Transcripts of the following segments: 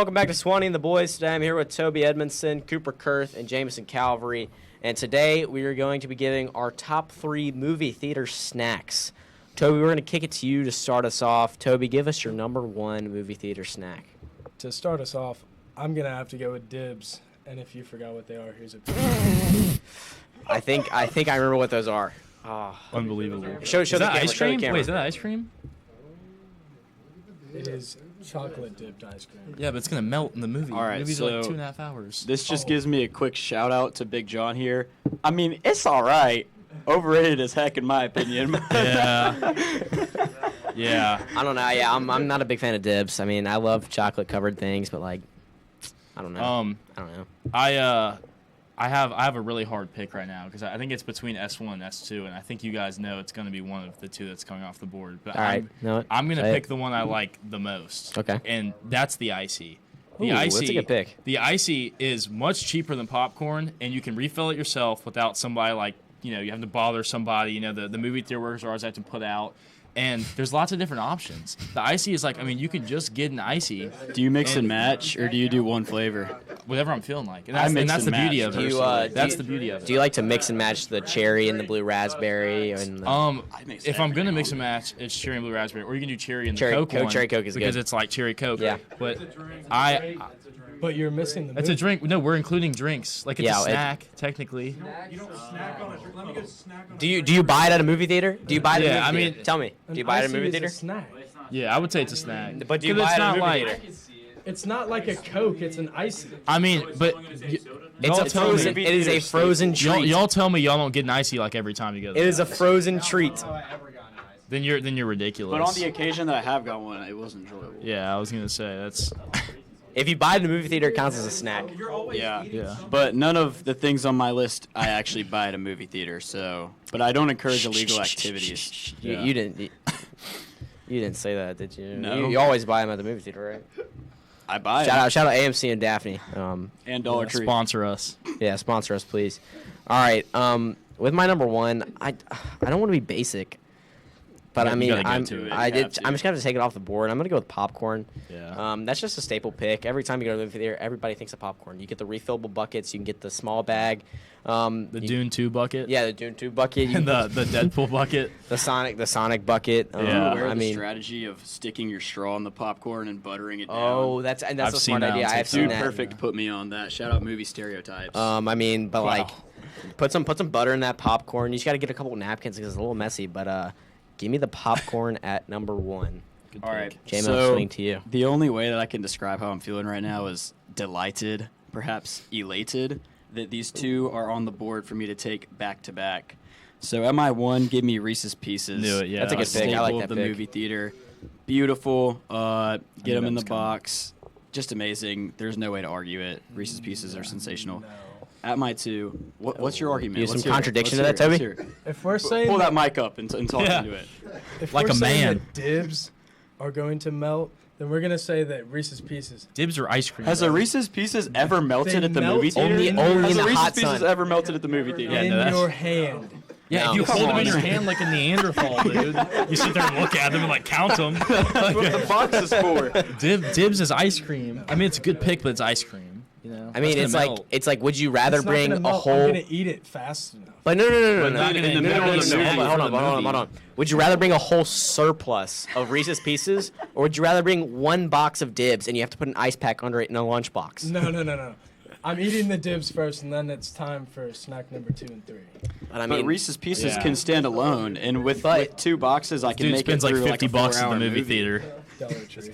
welcome back to Swanny and The Boys. Today I'm here with Toby Edmondson, Cooper Kurth, and Jameson Calvary. And today we are going to be giving our top 3 movie theater snacks. Toby, we're going to kick it to you to start us off. Toby, give us your number 1 movie theater snack. To start us off, I'm going to have to go with dibs. And if you forgot what they are, here's a I think I remember what those are. Oh. Unbelievable. Show the camera, ice cream? show the camera. Wait, is that ice cream? It is chocolate dipped ice cream. Yeah, but it's going to melt in the movie. All right, the movie's so like 2.5 hours. This just gives me a quick shout out to Big John here. I mean, it's all right. Overrated as heck in my opinion. Yeah. Yeah. I don't know. Yeah, I'm not a big fan of dibs. I mean, I love chocolate covered things, but like, I don't know. I don't know. I have a really hard pick right now because I think it's between S1 and S2, and I think you guys know it's going to be one of the two that's coming off the board. But All right. I'm going to pick the one I like the most. Okay. And that's the Icy. The Ooh, Icy, that's a good pick. The Icy is much cheaper than popcorn, and you can refill it yourself without somebody like, you have to bother somebody. The movie theater workers always have to put out. And there's lots of different options. The Icy is like, you can just get an Icy. Do you mix and match, or do you do one flavor? Whatever I'm feeling like. And that's the beauty of it. That's the beauty of it. Do you like to mix and match the cherry and the blue raspberry? And if I'm going to mix and match, it's cherry and blue raspberry. Or you can do cherry and cherry the Coke one. Cherry Coke is because good. it's like cherry Coke. Yeah. But But you're missing the It's a drink. No, we're including drinks. Like, it's a snack, technically. You don't snack on it. Let me get a snack on it. Do you buy it at a movie theater? Do you buy it at a Yeah, movie theater? Tell me. Do you buy it at a movie theater? It's a snack. Yeah, I would say it's a snack. But do you 'Cause buy it's it at a not movie like, theater? It's not like a Coke. It's an icy. But It's a frozen. It is a frozen treat. y'all tell me y'all don't get an Icy like every time you go there. It is a frozen treat. Then you're ridiculous. But on the occasion that I have got one, it was enjoyable. Yeah, I was gonna say that's. If you buy it in a movie theater, it counts as a snack. Yeah. But none of the things on my list I actually buy at a movie theater. So, but I don't encourage illegal activities. You didn't. You didn't say that, did you? No. You always buy them at the movie theater, right? I buy them. Shout out AMC and Daphne. And Dollar Tree. Sponsor us. Yeah, sponsor us, please. All right. With my number 1, I don't want to be basic, but Yeah, I you mean, gotta go I'm to it. I'm just gonna have to take it off the board. I'm gonna go with popcorn. Yeah. That's just a staple pick. Every time you go to the movie theater, everybody thinks of popcorn. You get the refillable buckets. You can get the small bag. Dune 2 bucket. Yeah, the Dune 2 bucket. And the Deadpool bucket. The Sonic bucket. Yeah. Are you aware of the mean, strategy of sticking your straw in the popcorn and buttering it down? oh, that's I've a seen smart that idea. on I have seen Dude that. Perfect put me on that. Shout out movie stereotypes. Like, put some butter in that popcorn. You just got to get a couple napkins because it's a little messy. But give me the popcorn at number 1. Good All pick. right. Jamo, So swing to you. the only way that I can describe how I'm feeling right now is delighted, perhaps elated, that these two are on the board for me to take back to back. So at my 1, give me Reese's Pieces. Knew it, yeah. That's a good pick. I like Staple that of the pick. movie theater. Beautiful. Get them in the that was coming. box. Just amazing. There's no way to argue it. Reese's Pieces are sensational. At my 2, what's your argument? You have Let's some hear it. contradiction Let's to that, hear it. Toby? Let's hear it. If we're saying Pull that mic up and talk Yeah. into it. if like we're a saying man. that dibs are going to melt, then we're gonna say that Reese's Pieces. Dibs or ice cream. Has a Reese's Pieces ever melted They at the melt movie theater? only Has in a the Reese's hot Pieces sun. ever melted at the movie theater? Yeah, in no, that's- your hand. Yeah, No, if you come hold them in on. your hand like a Neanderthal, dude. You sit there and look at them and like count them. That's what the box is for. Dibs is ice cream. I mean, it's a good pick, but it's ice cream. I mean, it's like, would you rather It's not bring gonna a melt. whole? I'm gonna eat it fast enough. But no. But not in the middle of the movie. Hold on. Would you rather bring a whole surplus of Reese's Pieces, or would you rather bring 1 box of Dibs and you have to put an ice pack under it in a lunchbox? No. I'm eating the dibs first, and then it's time for snack number 2 and 3. But I But mean, Reese's Pieces Yeah. can stand alone, and with 2 boxes, I can Dude make spends it like through $50 a bucks in the 4-hour movie theater. Dollar Tree.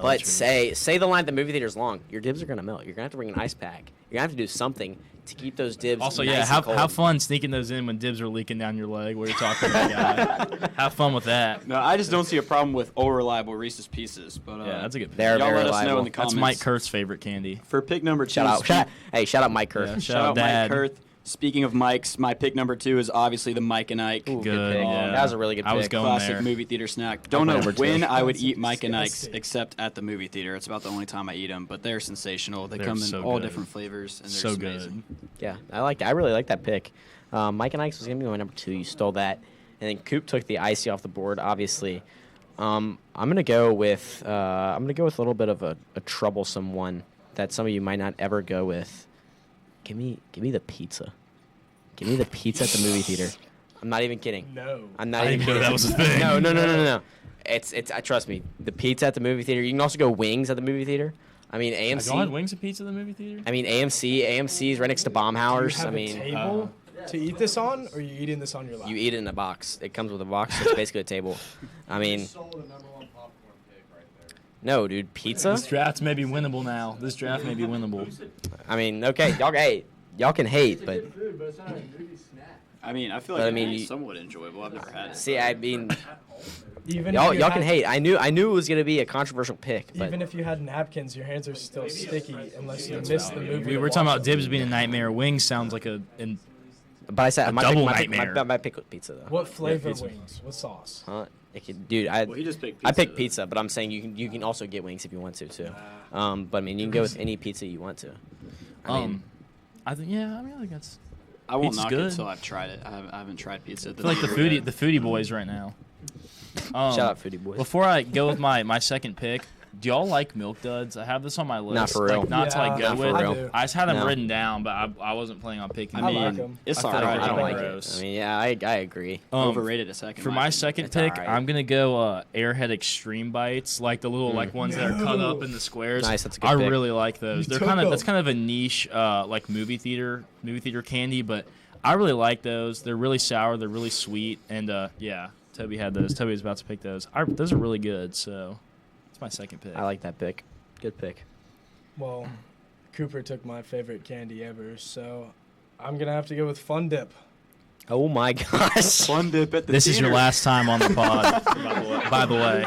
but say the line at the movie theater's long. Your Dibs are gonna melt. You're gonna have to bring an ice pack. You're gonna have to do something to keep those Dibs. Also, nice yeah, and cold. have fun sneaking those in when dibs are leaking down your leg while you're talking to the guy. Have fun with that. No, I just don't see a problem with reliable Reese's Pieces. But Yeah, that's a good pick. They're y'all very let us know reliable. in the comments. That's Mike Kurth's favorite candy. For pick number 2, Shout out Mike Kerr. Yeah, shout out Dad. Mike Kurth. Speaking of mics, my pick number 2 is obviously the Mike and Ike. Ooh, Good, pick. yeah. That was a really good pick. I was going Classic there. movie theater snack. Don't know number 2. when I would eat Mike and Ike's Disgusting. except at the movie theater. It's about the only time I eat them, but they're sensational. They They're come in so all good. different flavors, and they're So just good. amazing. Yeah, I really like that pick. Mike and Ike's was gonna be my number 2. You stole that, and then Coop took the icy off the board. Obviously, I'm gonna go with a little bit of a troublesome one that some of you might not ever go with. Give me the pizza. Give me the pizza at the movie theater. I'm not even kidding. No. I'm not I even didn't know kidding. that was a thing. No. It's trust me. The pizza at the movie theater. You can also go wings at the movie theater. I mean Have y'all had AMC. wings and pizza in the movie theater? I mean AMC is right next to Do you Baumhauer's. have I mean, a table to eat this on, or are you eating this on your lap? you eat it in a box. It comes with a box. So it's basically a table. I mean, Sold the number one popcorn pick right there. no, dude, pizza. This draft may be winnable now. This draft may be winnable. I mean, okay, y'all can hate, but Food, but it's not a movie snack. I mean, I feel But like I mean, it's you- somewhat enjoyable. I've never had it. see, I mean, Even y'all if you can had- hate. I knew it was gonna be a controversial pick, but Even if you had napkins, your hands are still sticky unless you missed the movie. We to were talking watch about it. dibs being a nightmare. Wings sounds like I said a my double pick, nightmare. my pick was pizza though. What flavor pizza. wings? What sauce? Huh? Dude, Well, he just picked pizza. I picked though. pizza, but I'm saying you can also get wings if you want to too. But I mean, you can go with any pizza you want to. I mean, I think that's. I won't Pizza's knock good. it until I've tried it. I haven't tried pizza. I feel like the foodie boys right now. shout out Foodie Boys. Before I go with my second pick, do y'all like Milk Duds? I have this on my list. Not for real. Like, not to like Yeah, go Not for with. real. I do. I just had them No. written down, but I wasn't planning on picking. I them. like 'em. It's I feel alright. I don't like gross. it. I mean, yeah, I agree. Overrated a second. For in my opinion. second It's pick, alright. I'm gonna go Airhead Extreme Bites, like the little like ones that are cut up in the squares. Nice, that's a good I pick. really like those. You They're took kind of them. that's kind of a niche like movie theater candy, but I really like those. They're really sour, they're really sweet, and yeah, Toby had those. Toby was about to pick those. Those are really good. So it's my second pick. I like that pick. Good pick. Well, Cooper took my favorite candy ever, so I'm gonna have to go with Fun Dip. Oh my gosh. Fun Dip at the This is your theater. last time on the pod. by the way,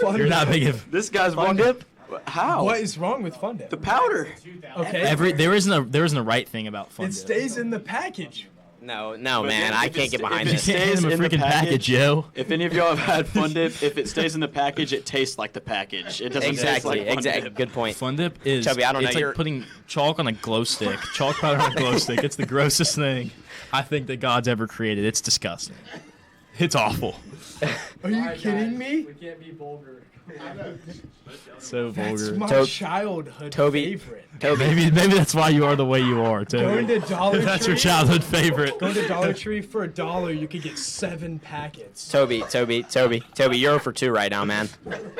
Fun you're not Dip. big of. This guy's Fun Fun Dip. How? What is wrong with Fun Dip? The powder. Okay. There isn't a right thing about Fun It Dip. stays in the package. No, But man, yeah, I if can't it's- get behind if You this. it can't hand stays him a in the freaking package, package, yo. If any of y'all have had Fun Dip, if it stays in the package, it tastes like the package. It doesn't taste Exactly, like Fun exactly. Dip. Good point. Fun Dip is Chubby, I don't know, it's like you're- putting chalk on a glow stick. Chalk powder on a glow stick. It's the grossest thing I think that God's ever created. It's disgusting. It's awful. Are you kidding me? We can't be vulgar. So That's vulgar. my childhood Toby- favorite. Toby, Maybe that's why you are the way you are, Going Toby. to Dollar Tree. That's your childhood favorite. Going to Dollar Tree for $1, you could get 7 packets. Toby, you're for 2 right now, man.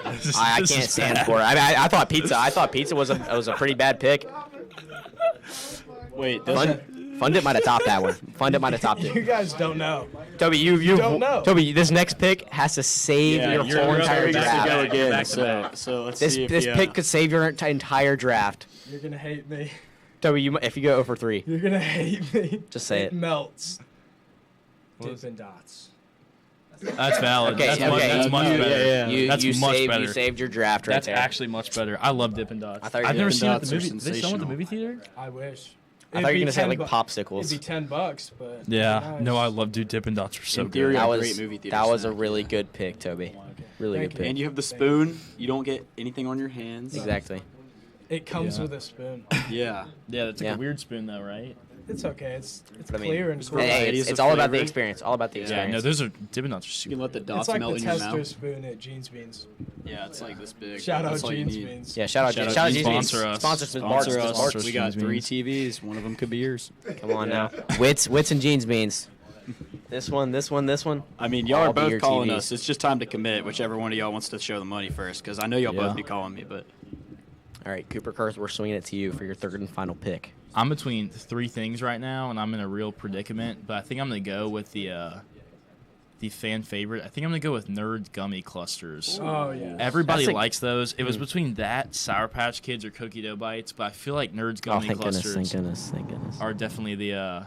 I This can't is stand bad. for it. I thought pizza was a pretty bad pick. Wait, Fun Dip might have topped that one. Fun Dip might have topped You it. guys don't know. Toby, you don't know. Toby, this next pick has to save yeah, your you're whole entire very good to draft. go again. Back to so, back. so let's This see if this he, pick could save your entire draft. You're gonna hate me. Toby, if you go 0 for 3, You're gonna hate me. Just say it. melts. What is Dippin' Dots. That's valid. Okay, That's okay. much you, better. yeah. You, That's you much saved, better. You saved your draft right That's there. actually much better. I love Dippin' Dots. I thought you I've were never Dippin' seen it at the Dots are movie. They sell them at the sensational. movie theater? I wish. I thought you were gonna say like It'd popsicles. be $10, but Yeah. nice. No, I love Dippin' Dots are so In theory, good. That a was great movie theater that was a snack. really good pick, Toby. Really Thank good you. pick. And you have the spoon. You don't get anything on your hands. Exactly. It comes Yeah. with a spoon. Yeah. Yeah, that's like Yeah. a weird spoon though, right? It's okay. It's But I mean, clear and it's cool. Hey, varieties it's of all about the flavor. experience. All about the Yeah, Yeah, experience. no, those are Dippin' Dots are You super. can let the It's dots like melt the in your tester mouth. spoon at Jeans Beans. Yeah, it's like this big. Shout out That's all you Jeans need. Beans. Yeah, shout out Shout out Jeans Jeans Beans. sponsor us. Sponsor Sponsor us. Sponsor We got Jeans 3 Beans. TVs. One of them could be yours. Come on now. Wits and Jeans Beans. This one. I mean, y'all All are be both your calling TVs. us. It's just time to commit. Whichever one of y'all wants to show the money first, because I know y'all Yeah. both be calling me. But All right, Cooper Kurth, we're swinging it to you for your third and final pick. I'm between 3 things right now, and I'm in a real predicament. But I think I'm gonna go with the fan favorite. I think I'm gonna go with Nerd Gummy Clusters. Oh yeah. Everybody That's a- likes those. It was between that, Sour Patch Kids, or Cookie Dough Bites. But I feel like Nerds Oh, Gummy thank goodness, Clusters thank goodness. are definitely the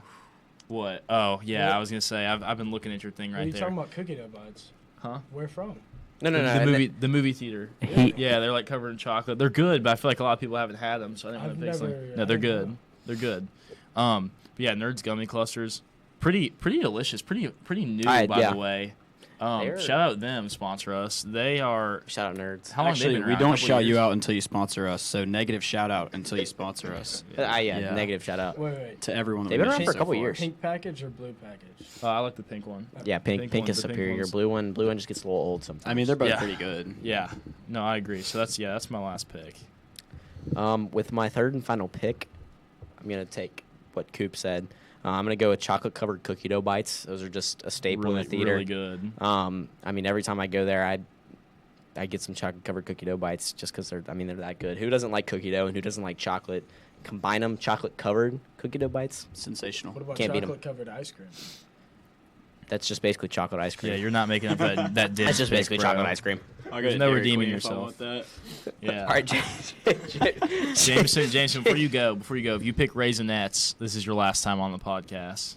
what? Oh yeah, What? I was gonna say I've been looking at your thing What are right you there. talking about cookie dough buds? Huh? Where from? No. The movie theater. He- Yeah, they're like covered in chocolate. They're good, but I feel like a lot of people haven't had them, so I didn't I've want to pick never- some. No, they're I don't good. know. They're good. But yeah, Nerds Gummy Clusters, pretty delicious, pretty new Yeah. by the way. They're- Shout out them, sponsor us. They are. Shout out nerds. How long Actually, they been we around? don't A couple shout you years? out until you sponsor us. So negative shout out until you sponsor us. Yeah. Negative shout out. Wait. To everyone. that They've been we've around mentioned for a couple so far. years. Pink package or blue package? I like the pink one. Yeah, pink is the pink superior. ones. Blue one just gets a little old sometimes. I mean, they're both Yeah. pretty good. Yeah. No, I agree. So that's my last pick. With my third and final pick, I'm gonna take what Coop said. I'm gonna go with chocolate covered cookie dough bites. Those are just a staple Really, in the theater. really good. I mean, every time I go there, I get some chocolate covered cookie dough bites just because they're that good. Who doesn't like cookie dough and who doesn't like chocolate? Combine them, chocolate covered cookie dough bites. Sensational. What about Can't beat 'em. chocolate covered ice cream? That's just basically chocolate ice cream. Yeah, you're not making up that dish. That's just pick, basically bro. chocolate ice cream. There's no redeeming yourself. Yeah. All right, Jameson, before you go, if you pick Raisinets, this is your last time on the podcast.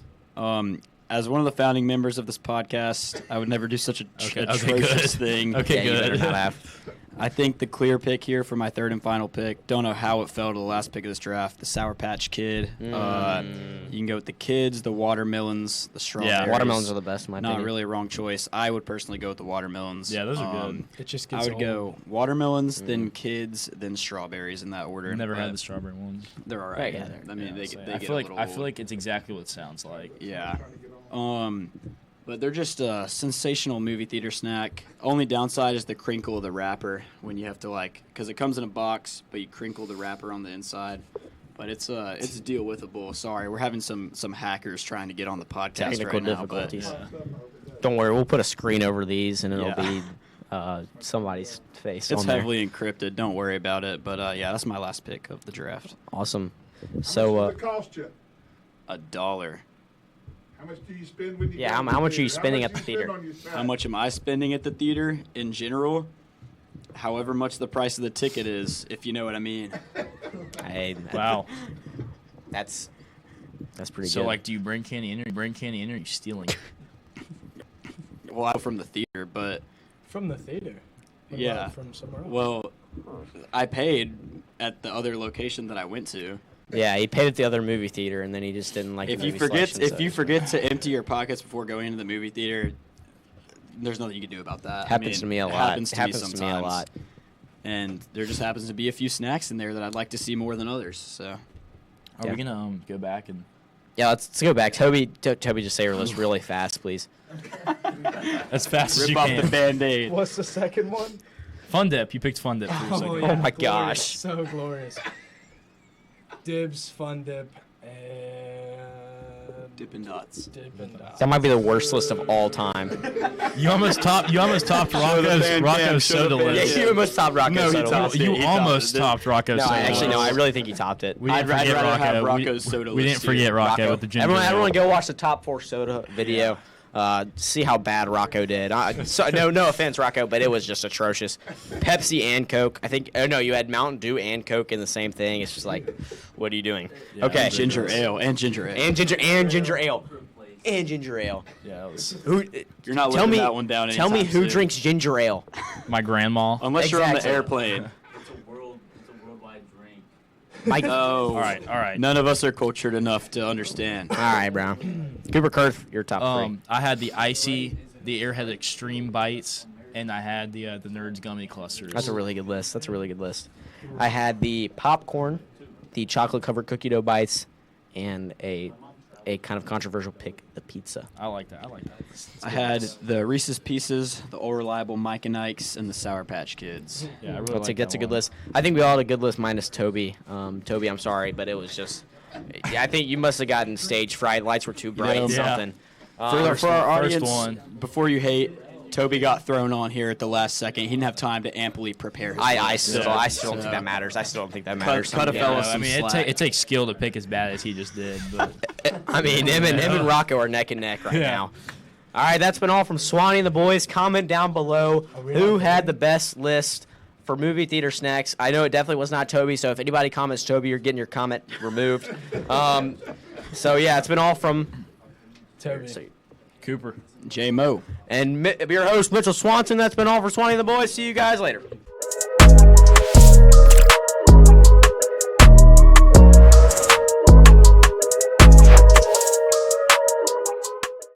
As one of the founding members of this podcast, I would never do such a Okay, atrocious good. thing. Okay, Yeah, you good. better not have. I think the clear pick here for my third and final pick. Don't know how it fell to the last pick of this draft. The Sour Patch Kid. You can go with the kids, the watermelons, the strawberries. Watermelons are the best, in my Not opinion. really a wrong choice. I would personally go with the watermelons. Yeah, those are good. It just I gets would old. go watermelons, then kids, then strawberries in that order. Never But had the strawberry ones. They're all Right, right. yeah, I mean, they So, get I a feel like little old. it's exactly what it sounds like. Yeah. But they're just a sensational movie theater snack. Only downside is the crinkle of the wrapper when you have to because it comes in a box, but you crinkle the wrapper on the inside. But it's deal withable. Sorry, we're having some hackers trying to get on the podcast Technical right now. But difficulties. Don't worry, we'll put a screen over these, and it'll Yeah. be somebody's face it's on there. heavily encrypted. Don't worry about it. But yeah, that's my last pick of the draft. Awesome. How So, much does it cost you? $1. How much do you spend when you Yeah, go how to the much are you theater? How spending much at the do you spend theater? on your snack? How much am I spending at the theater in general? However much the price of the ticket is, if you know what I mean. hey, Wow. that's pretty So, good. do you bring candy in, or are you stealing? Well, I'm from the theater, but From the theater. What Yeah. about from somewhere else? well, I paid at the other location that I went to. Yeah, he paid at the other movie theater, and then he just didn't like. If the you movie forget, selection, if you forget to empty your pockets before going into the movie theater, there's nothing you can do about that. happens to me a it lot. Happens to me to me a sometimes. lot. And there just happens to be a few snacks in there that I'd like to see more than others. So Are Yeah. we gonna go back and? Yeah, let's go back. Toby, just say your list really fast, please. As fast as rip you off can. the Band-Aid. What's the second one? Fun Dip. You picked Fun Dip for your second. Oh my glorious. gosh. So glorious. Dibs, Fun Dip, and Dippin' Dots. Dippin' Dots. That might be the worst list of all time. You almost topped Rocco's soda Yeah, list. you almost topped Rocco's No, he soda topped list. it. You He almost topped topped Rocco's No, soda actually, list. no. I really think he topped it. We didn't I'd forget rather have Rocco. Rocco's soda We didn't list, forget too. Rocco with the ginger ale. Everyone, go watch the top 4 soda video. See how bad Rocco did. No offense, Rocco, but it was just atrocious. Pepsi and Coke. I think. Oh no, you had Mountain Dew and Coke in the same thing. It's just like, what are you doing? Yeah, Okay. Ginger ale and ginger ale. And ginger ale. And ginger ale. Yeah, it was Who? You're not Tell living me. that one down Tell me anytime who soon. drinks ginger ale. my grandma. Unless you're on the Exactly. airplane. It's a worldwide drink. Mike. Oh. All right. None of us are cultured enough to understand. All right, Brown. Cooper Kurth, your top 3. I had the icy, the Airhead Extreme Bites, and I had the Nerds Gummy Clusters. That's a really good list. I had the popcorn, the chocolate covered cookie dough bites, and a kind of controversial pick, the pizza. I like that. It's I good. had the Reese's Pieces, the All Reliable Mike and Ike's, and the Sour Patch Kids. Yeah, I really That's like a good one. list. I think we all had a good list minus Toby. Toby, I'm sorry, but it was just. I think you must have gotten stage fright. Lights were too bright. Yeah. Something. For our First audience, one. before you hate, Toby got thrown on here at the last second. He didn't have time to amply prepare his I list. still don't think that matters. cut a Yeah, fella I some mean, slack. it takes skill to pick as bad as he just did. But I mean, him and Rocco are neck and neck right Yeah. now. All right, that's been all from Swanny and the Boys. Comment down below we who not had the best list for movie theater snacks. I know it definitely was not Toby, so if anybody comments Toby, you're getting your comment removed. So, yeah, it's been all from Toby. Cooper. Jamo. and your host, Mitchell Swanson. That's been all for Swanny and the Boys. See you guys later.